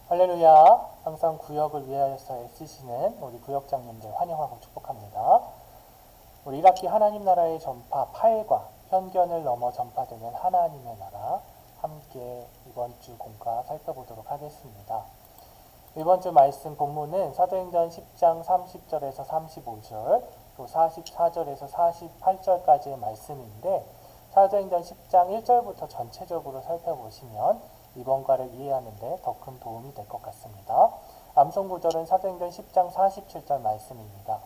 할렐루야. 항상 구역을 위하여서 애쓰시는 우리 구역장님들 환영하고 축복합니다. 우리 1학기 하나님 나라의 전파 8과 편견을 넘어 전파되는 하나님의 나라 함께 이번 주 공과 살펴보도록 하겠습니다. 이번 주 말씀 본문은 사도행전 10장 30절에서 35절 또 44절에서 48절까지의 말씀인데 사도행전 10장 1절부터 전체적으로 살펴보시면 이번과를 이해하는 데 더 큰 도움이 될 것 같습니다. 암송 구절은 사도행전 10장 47절 말씀입니다.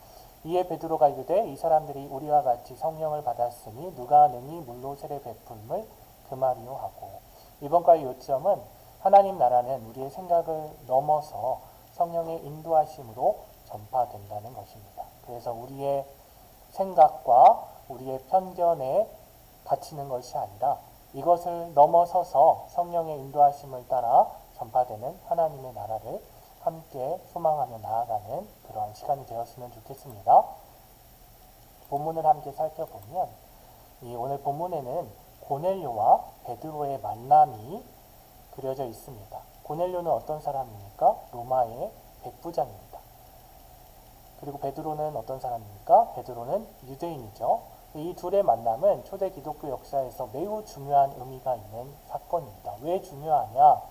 이에 베드로가 이르되 이 사람들이 우리와 같이 성령을 받았으니 누가 능히 물로 세례 베풀음을 금하리요 하고, 이번과의 요점은 하나님 나라는 우리의 생각을 넘어서 성령의 인도하심으로 전파된다는 것입니다. 그래서 우리의 생각과 우리의 편견에 갇히는 것이 아니라 이것을 넘어서서 성령의 인도하심을 따라 전파되는 하나님의 나라를 함께 소망하며 나아가는 그러한 시간이 되었으면 좋겠습니다. 본문을 함께 살펴보면 오늘 본문에는 고넬료와 베드로의 만남이 그려져 있습니다. 고넬료는 어떤 사람입니까? 로마의 백부장입니다. 그리고 베드로는 어떤 사람입니까? 베드로는 유대인이죠. 이 둘의 만남은 초대 기독교 역사에서 매우 중요한 의미가 있는 사건입니다. 왜 중요하냐?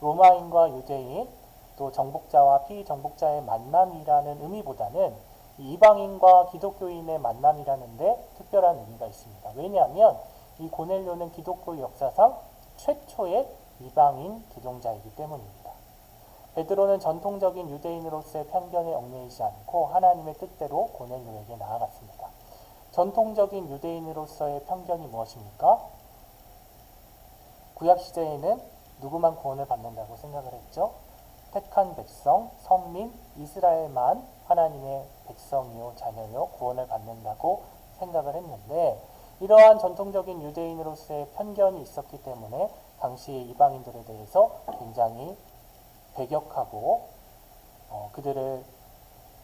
로마인과 유대인, 또 정복자와 피정복자의 만남이라는 의미보다는 이방인과 기독교인의 만남이라는 데 특별한 의미가 있습니다. 왜냐하면 이 고넬료는 기독교 역사상 최초의 이방인 기독자이기 때문입니다. 베드로는 전통적인 유대인으로서의 편견에 얽매이지 않고 하나님의 뜻대로 고넬료에게 나아갔습니다. 전통적인 유대인으로서의 편견이 무엇입니까? 구약시대에는 누구만 구원을 받는다고 생각을 했죠? 택한 백성, 선민, 이스라엘만 하나님의 백성이요 자녀요 구원을 받는다고 생각을 했는데, 이러한 전통적인 유대인으로서의 편견이 있었기 때문에 당시의 이방인들에 대해서 굉장히 배격하고 그들을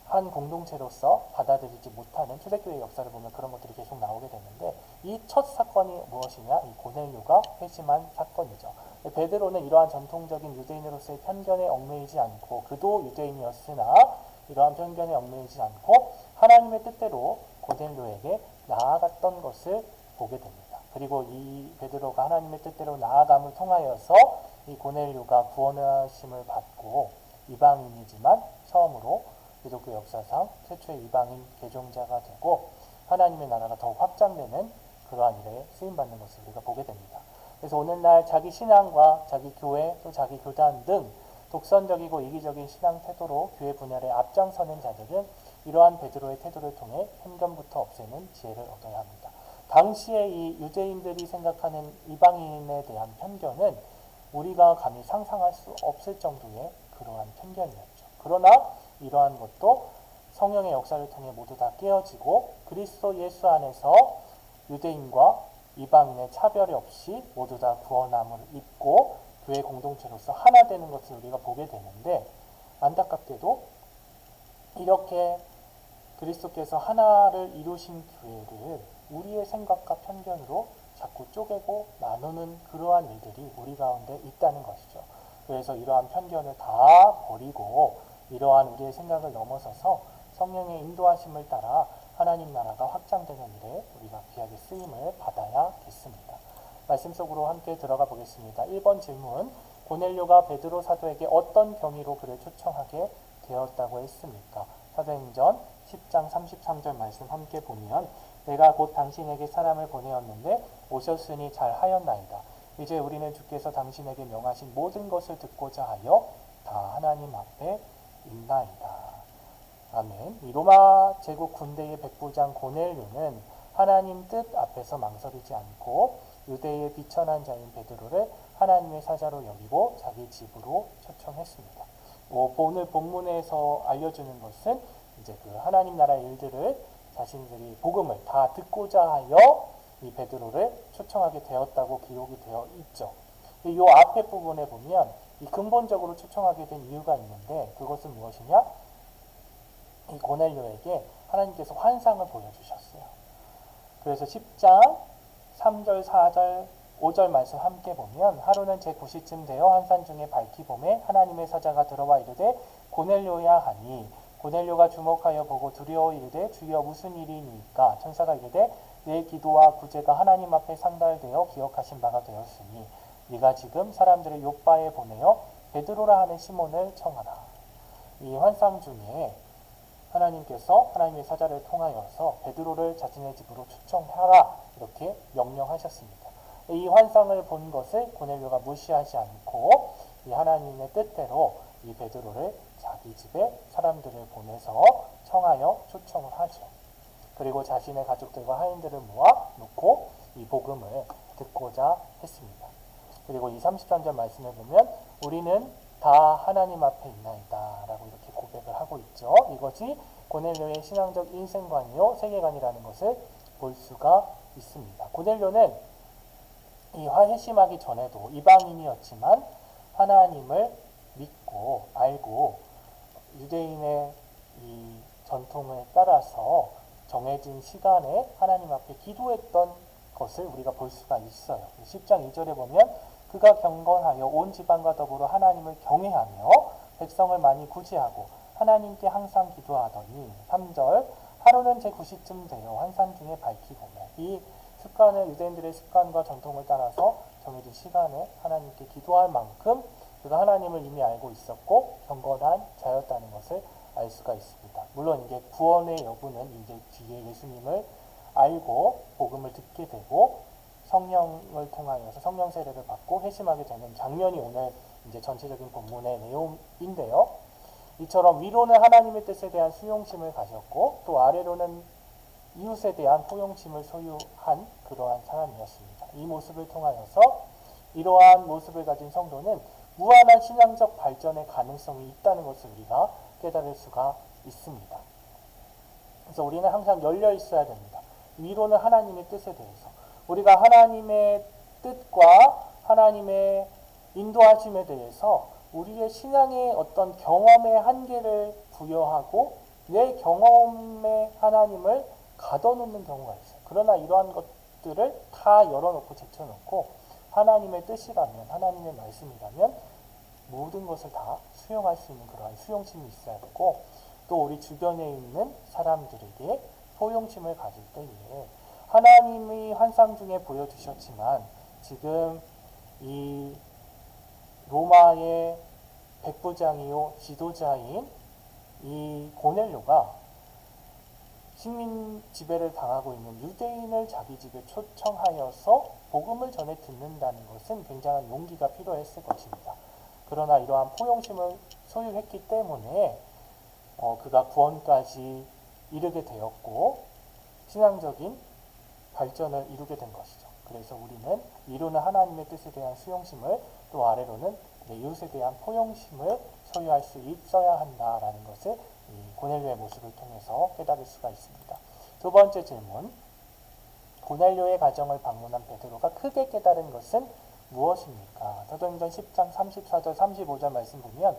한 공동체로서 받아들이지 못하는 초대교회 역사를 보면 그런 것들이 계속 나오게 되는데, 이 첫 사건이 무엇이냐? 이 고넬료가 회심한 사건이죠. 베드로는 이러한 전통적인 유대인으로서의 편견에 얽매이지 않고, 그도 유대인이었으나 이러한 편견에 얽매이지 않고 하나님의 뜻대로 고넬료에게 나아갔던 것을 보게 됩니다. 그리고 이 베드로가 하나님의 뜻대로 나아감을 통하여서 이 고넬료가 구원하심을 받고 이방인이지만 처음으로 기독교 역사상 최초의 이방인 개종자가 되고 하나님의 나라가 더욱 확장되는 그러한 일에 쓰임받는 것을 우리가 보게 됩니다. 그래서 오늘날 자기 신앙과 자기 교회 또 자기 교단 등 독선적이고 이기적인 신앙 태도로 교회 분열에 앞장서는 자들은 이러한 베드로의 태도를 통해 편견부터 없애는 지혜를 얻어야 합니다. 당시에 이 유대인들이 생각하는 이방인에 대한 편견은 우리가 감히 상상할 수 없을 정도의 그러한 편견이었죠. 그러나 이러한 것도 성령의 역사를 통해 모두 다 깨어지고 그리스도 예수 안에서 유대인과 이방인의 차별이 없이 모두 다 구원함을 입고 교회 공동체로서 하나 되는 것을 우리가 보게 되는데, 안타깝게도 이렇게 그리스도께서 하나를 이루신 교회를 우리의 생각과 편견으로 자꾸 쪼개고 나누는 그러한 일들이 우리 가운데 있다는 것이죠. 그래서 이러한 편견을 다 버리고 이러한 우리의 생각을 넘어서서 성령의 인도하심을 따라 하나님 나라가 확장되는 일에 우리가 귀하게 쓰임을 받아야겠습니다. 말씀 속으로 함께 들어가 보겠습니다. 1번 질문, 고넬료가 베드로 사도에게 어떤 경위로 그를 초청하게 되었다고 했습니까? 사도행전 10장 33절 말씀 함께 보면 내가 곧 당신에게 사람을 보내었는데 오셨으니 잘하였나이다. 이제 우리는 주께서 당신에게 명하신 모든 것을 듣고자 하여 다 하나님 앞에 있나이다. 아멘. 이 로마 제국 군대의 백부장 고넬료는 하나님 뜻 앞에서 망설이지 않고 유대의 비천한 자인 베드로를 하나님의 사자로 여기고 자기 집으로 초청했습니다. 오늘 본문에서 알려주는 것은 이제 그 하나님 나라의 일들을 자신들이 복음을 다 듣고자 하여 이 베드로를 초청하게 되었다고 기록이 되어 있죠. 이 앞에 부분에 보면 이 근본적으로 초청하게 된 이유가 있는데, 그것은 무엇이냐? 이 고넬료에게 하나님께서 환상을 보여주셨어요. 그래서 10장 3절, 4절, 5절 말씀 함께 보면 하루는 제9시쯤 되어 환상 중에 밝히 봄에 하나님의 사자가 들어와 이르되 고넬료야 하니 고넬료가 주목하여 보고 두려워 이르되 주여 무슨 일이니까 천사가 이르되 내 기도와 구제가 하나님 앞에 상달되어 기억하신 바가 되었으니 네가 지금 사람들을 요바에 보내어 베드로라 하는 시몬을 청하라. 이 환상 중에 하나님께서 하나님의 사자를 통하여서 베드로를 자신의 집으로 초청하라 이렇게 명령하셨습니다. 이 환상을 본 것을 고넬료가 무시하지 않고 이 하나님의 뜻대로 이 베드로를 자기 집에 사람들을 보내서 청하여 초청을 하죠. 그리고 자신의 가족들과 하인들을 모아 놓고 이 복음을 듣고자 했습니다. 그리고 이 33절 말씀을 보면 우리는 다 하나님 앞에 있나이다 라고 이렇게 고백을 하고 있죠. 이것이 고넬료의 신앙적 인생관이요 세계관이라는 것을 볼 수가 있습니다. 고넬료는 이 회심하기 전에도 이방인이었지만 하나님을 믿고 알고 유대인의 이 전통에 따라서 정해진 시간에 하나님 앞에 기도했던 것을 우리가 볼 수가 있어요. 10장 2절에 보면 그가 경건하여 온 지방과 더불어 하나님을 경외하며 백성을 많이 구제하고 하나님께 항상 기도하더니 3절 하루는 제9시쯤 되어 환상 중에 밝히 보매 이 습관을 유대인들의 습관과 전통을 따라서 정해진 시간에 하나님께 기도할 만큼 그가 하나님을 이미 알고 있었고 경건한 자였다는 것을 알 수가 있습니다. 물론 이게 구원의 여부는 이제 뒤에 예수님을 알고 복음을 듣게 되고 성령을 통하여서 성령 세례를 받고 회심하게 되는 장면이 오늘 이제 전체적인 본문의 내용인데요. 이처럼 위로는 하나님의 뜻에 대한 수용심을 가졌고 또 아래로는 이웃에 대한 포용심을 소유한 그러한 사람이었습니다. 이 모습을 통하여서 이러한 모습을 가진 성도는 무한한 신앙적 발전의 가능성이 있다는 것을 우리가 깨달을 수가 있습니다. 그래서 우리는 항상 열려 있어야 됩니다. 위로는 하나님의 뜻에 대해서 우리가 하나님의 뜻과 하나님의 인도하심에 대해서 우리의 신앙의 어떤 경험의 한계를 부여하고 내 경험의 하나님을 가둬놓는 경우가 있어요. 그러나 이러한 것들을 다 열어놓고 제쳐놓고 하나님의 뜻이라면 하나님의 말씀이라면 모든 것을 다 수용할 수 있는 그러한 수용심이 있어야 되고 또 우리 주변에 있는 사람들에게 포용심을 가질 때에 하나님이 환상 중에 보여주셨지만 지금 이 로마의 백부장이요 지도자인 이 고넬료가 식민 지배를 당하고 있는 유대인을 자기 집에 초청하여서 복음을 전해 듣는다는 것은 굉장한 용기가 필요했을 것입니다. 그러나 이러한 포용심을 소유했기 때문에 그가 구원까지 이르게 되었고 신앙적인 발전을 이루게 된 것이죠. 그래서 우리는 위로는 하나님의 뜻에 대한 수용심을 또 아래로는 내 이웃에 대한 포용심을 소유할 수 있어야 한다라는 것을 이 고넬료의 모습을 통해서 깨달을 수가 있습니다. 두 번째 질문, 고넬료의 가정을 방문한 베드로가 크게 깨달은 것은 무엇입니까? 사도행전 10장 34절 35절 말씀 보면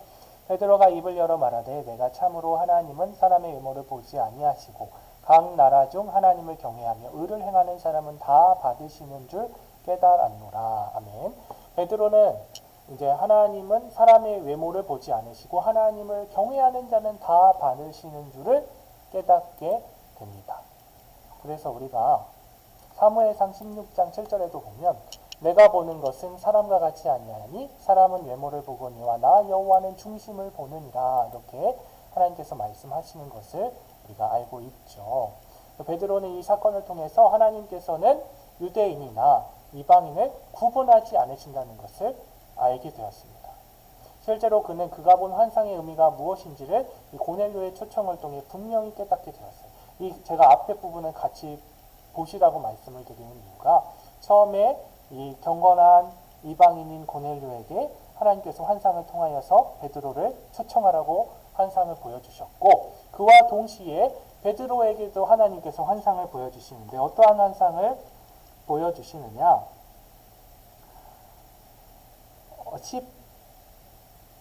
베드로가 입을 열어 말하되 내가 참으로 하나님은 사람의 외모를 보지 아니하시고 각 나라 중 하나님을 경외하며 의를 행하는 사람은 다 받으시는 줄 깨달았노라. 아멘. 베드로는 이제 하나님은 사람의 외모를 보지 않으시고 하나님을 경외하는 자는 다 받으시는 줄을 깨닫게 됩니다. 그래서 우리가 사무엘상 16장 7절에도 보면 내가 보는 것은 사람과 같이 아니하니 사람은 외모를 보거니와 나 여호와는 중심을 보느니라 이렇게 하나님께서 말씀하시는 것을 우리가 알고 있죠. 베드로는 이 사건을 통해서 하나님께서는 유대인이나 이방인을 구분하지 않으신다는 것을 알게 되었습니다. 실제로 그는 그가 본 환상의 의미가 무엇인지를 이 고넬료의 초청을 통해 분명히 깨닫게 되었어요. 제가 앞에 부분을 같이 보시라고 말씀을 드리는 이유가 처음에 이 경건한 이방인인 고넬료에게 하나님께서 환상을 통하여서 베드로를 초청하라고 환상을 보여주셨고 그와 동시에 베드로에게도 하나님께서 환상을 보여주시는데 어떠한 환상을 보여주시느냐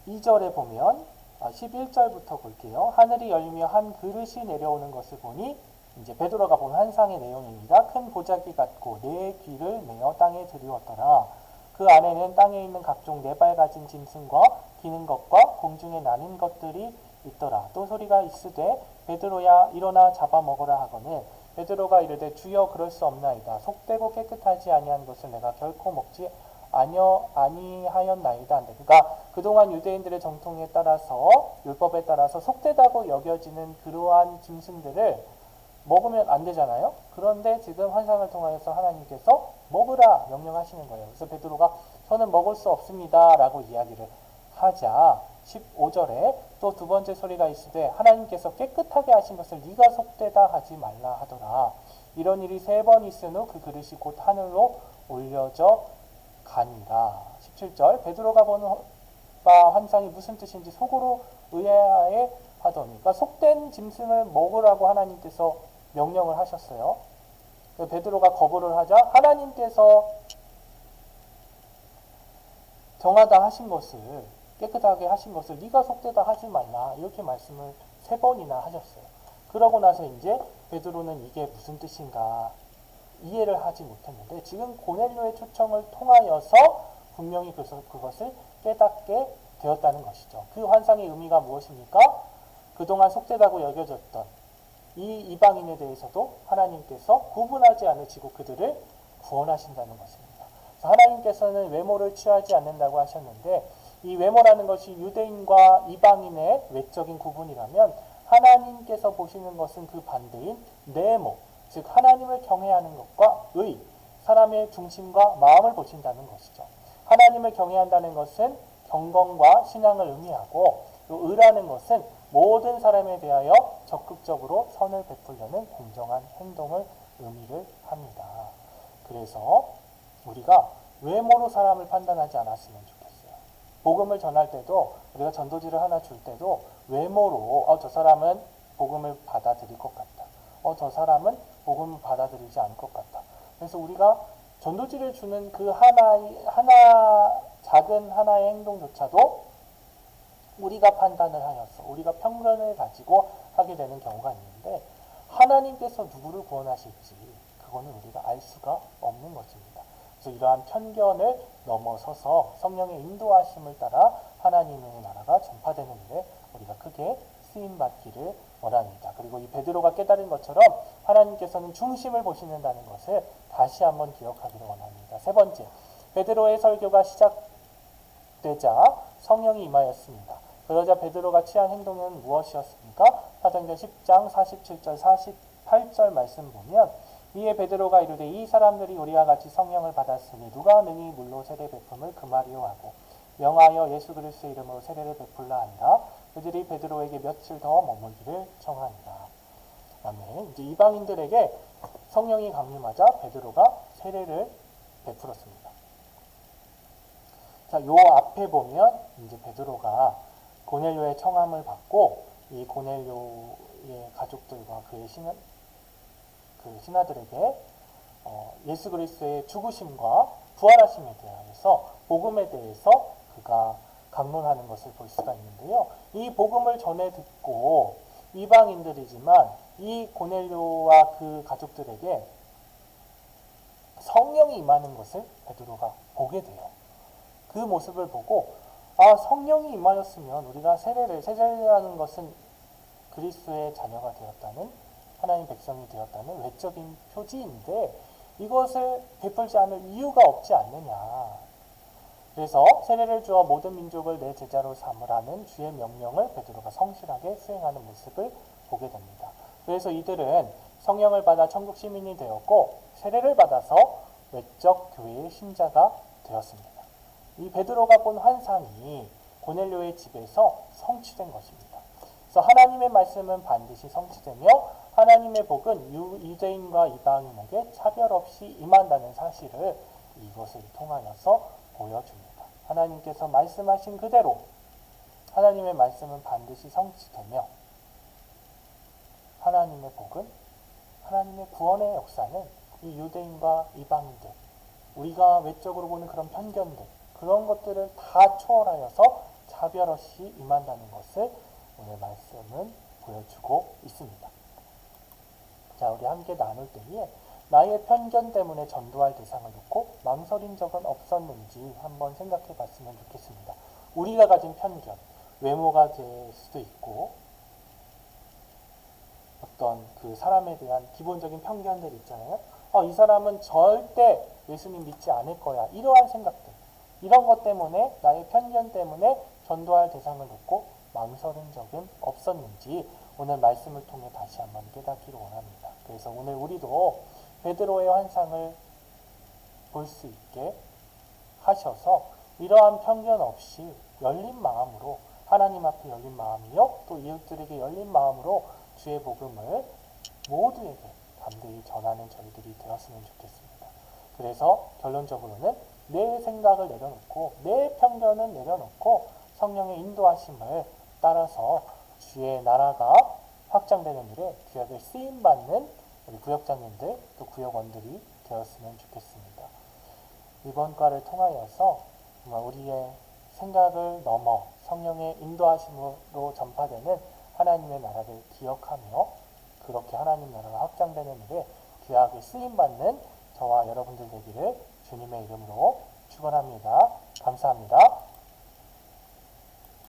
12절에 보면 11절부터 볼게요. 하늘이 열리며 한 그릇이 내려오는 것을 보니 이제 베드로가 본 환상의 내용입니다. 큰 보자기 같고 네 귀를 내어 땅에 들이웠더라. 그 안에는 땅에 있는 각종 네 발 가진 짐승과 기는 것과 공중에 나는 것들이 있더라. 또 소리가 있으되 베드로야 일어나 잡아먹으라 하거늘 베드로가 이르되 주여 그럴 수 없나이다. 속되고 깨끗하지 아니한 것을 내가 결코 먹지 아니하였나이다. 그러니까 그동안 유대인들의 정통에 따라서 율법에 따라서 속되다고 여겨지는 그러한 짐승들을 먹으면 안 되잖아요. 그런데 지금 환상을 통하여서 하나님께서 먹으라 명령하시는 거예요. 그래서 베드로가 저는 먹을 수 없습니다 라고 이야기를 하자 15절에 또 두 번째 소리가 있으되 하나님께서 깨끗하게 하신 것을 네가 속되다 하지 말라 하더라. 이런 일이 세 번 있은 후 그 그릇이 곧 하늘로 올려져 가니라. 17절 베드로가 보는 바 환상이 무슨 뜻인지 속으로 의아해 하더니 그러니까 속된 짐승을 먹으라고 하나님께서 명령을 하셨어요. 베드로가 거부를 하자 하나님께서 정하다 하신 것을 깨끗하게 하신 것을 네가 속되다 하지 말라 이렇게 말씀을 세 번이나 하셨어요. 그러고 나서 이제 베드로는 이게 무슨 뜻인가 이해를 하지 못했는데 지금 고넬료의 초청을 통하여서 분명히 그것을 깨닫게 되었다는 것이죠. 그 환상의 의미가 무엇입니까? 그동안 속되다고 여겨졌던 이 이방인에 대해서도 하나님께서 구분하지 않으시고 그들을 구원하신다는 것입니다. 하나님께서는 외모를 취하지 않는다고 하셨는데 이 외모라는 것이 유대인과 이방인의 외적인 구분이라면 하나님께서 보시는 것은 그 반대인 내모, 즉 하나님을 경외하는 것과 의, 사람의 중심과 마음을 보신다는 것이죠. 하나님을 경외한다는 것은 경건과 신앙을 의미하고 또 의라는 것은 모든 사람에 대하여 적극적으로 선을 베풀려는 공정한 행동을 의미를 합니다. 그래서 우리가 외모로 사람을 판단하지 않았으면 좋겠어요. 복음을 전할 때도 우리가 전도지를 하나 줄 때도 외모로 저 사람은 복음을 받아들일 것 같다. 저 사람은 복음을 받아들이지 않을 것 같다. 그래서 우리가 전도지를 주는 그 작은 하나의 행동조차도 우리가 판단을 하여서 우리가 편견을 가지고 하게 되는 경우가 있는데 하나님께서 누구를 구원하실지 그거는 우리가 알 수가 없는 것입니다. 그래서 이러한 편견을 넘어서서 성령의 인도하심을 따라 하나님의 나라가 전파되는 일에 우리가 크게 쓰임받기를 원합니다. 그리고 이 베드로가 깨달은 것처럼 하나님께서는 중심을 보시는다는 것을 다시 한번 기억하기를 원합니다. 세 번째, 베드로의 설교가 시작되자 성령이 임하였습니다. 그러자 베드로가 취한 행동은 무엇이었습니까? 사도행전 10장 47절 48절 말씀 보면 이에 베드로가 이르되 이 사람들이 우리와 같이 성령을 받았으니 누가 능히 물로 세례 베품을 금하리요 하고 명하여 예수 그리스도의 이름으로 세례를 베풀라 한다. 그들이 베드로에게 며칠 더 머물기를 청하니라. 아멘. 이제 이방인들에게 성령이 강림하자 베드로가 세례를 베풀었습니다. 자, 요 앞에 보면 이제 베드로가 고넬료의 청함을 받고 이 고넬료의 가족들과 그의 신하들에게 예수 그리스도의 죽으심과 부활하심에 대하여서 복음에 대해서 그가 강론하는 것을 볼 수가 있는데요. 이 복음을 전해 듣고 이방인들이지만 이 고넬료와 그 가족들에게 성령이 임하는 것을 베드로가 보게 돼요. 그 모습을 보고 성령이 임하였으면 우리가 세례라는 것은 그리스도의 자녀가 되었다는 하나님 백성이 되었다는 외적인 표지인데 이것을 베풀지 않을 이유가 없지 않느냐. 그래서 세례를 주어 모든 민족을 내 제자로 삼으라는 주의 명령을 베드로가 성실하게 수행하는 모습을 보게 됩니다. 그래서 이들은 성령을 받아 천국 시민이 되었고 세례를 받아서 외적 교회의 신자가 되었습니다. 이 베드로가 본 환상이 고넬료의 집에서 성취된 것입니다. 그래서 하나님의 말씀은 반드시 성취되며 하나님의 복은 유대인과 이방인에게 차별 없이 임한다는 사실을 이것을 통하여서 보여줍니다. 하나님께서 말씀하신 그대로 하나님의 말씀은 반드시 성취되며 하나님의 복은 하나님의 구원의 역사는 이 유대인과 이방인들 우리가 외적으로 보는 그런 편견들 그런 것들을 다 초월하여서 차별 없이 임한다는 것을 오늘 말씀은 보여주고 있습니다. 자, 우리 함께 나눌 때에 나의 편견 때문에 전도할 대상을 놓고 망설인 적은 없었는지 한번 생각해 봤으면 좋겠습니다. 우리가 가진 편견, 외모가 될 수도 있고 어떤 그 사람에 대한 기본적인 편견들 있잖아요. 이 사람은 절대 예수님 믿지 않을 거야. 이러한 생각들. 이런 것 때문에 나의 편견 때문에 전도할 대상을 놓고 망설인 적은 없었는지 오늘 말씀을 통해 다시 한번 깨닫기를 원합니다. 그래서 오늘 우리도 베드로의 환상을 볼 수 있게 하셔서 이러한 편견 없이 열린 마음으로 하나님 앞에 열린 마음이요 또 이웃들에게 열린 마음으로 주의 복음을 모두에게 담대히 전하는 저희들이 되었으면 좋겠습니다. 그래서 결론적으로는 내 생각을 내려놓고 내 편견은 내려놓고 성령의 인도하심을 따라서 주의 나라가 확장되는 일에 귀하게 쓰임받는 우리 구역장님들 또 구역원들이 되었으면 좋겠습니다. 이번 과를 통하여서 정말 우리의 생각을 넘어 성령의 인도하심으로 전파되는 하나님의 나라를 기억하며 그렇게 하나님 나라가 확장되는 일에 귀하게 쓰임받는 저와 여러분들 되기를 주님의 이름으로 축원합니다. 감사합니다.